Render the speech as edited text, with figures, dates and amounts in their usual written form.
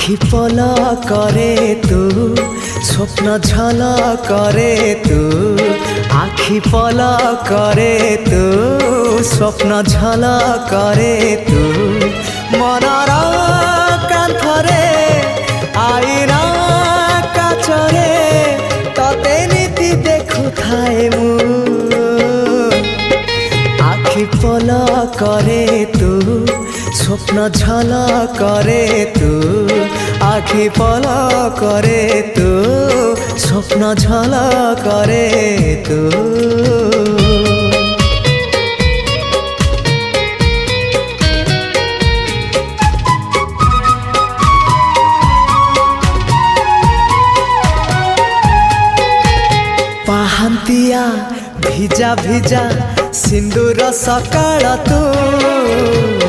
আখি পলা করে তু স্বপ্ন ঝলা করে তু আখি পলা করে তু স্বপ্ন ঝলা করে তু মনর কান্থরে আইনা কাচরে ততে নীতি দেখু থায়ে মু আখি পলা করে তু স্বপ্ন ঝলা করে তু আখি পলা করে তু স্বপ্ন ঝলা করে তু ପାହାନ୍ତିଆ ଭିଜା ଭିଜା ସିନ୍ଦୁର ସକାଳ ତୁ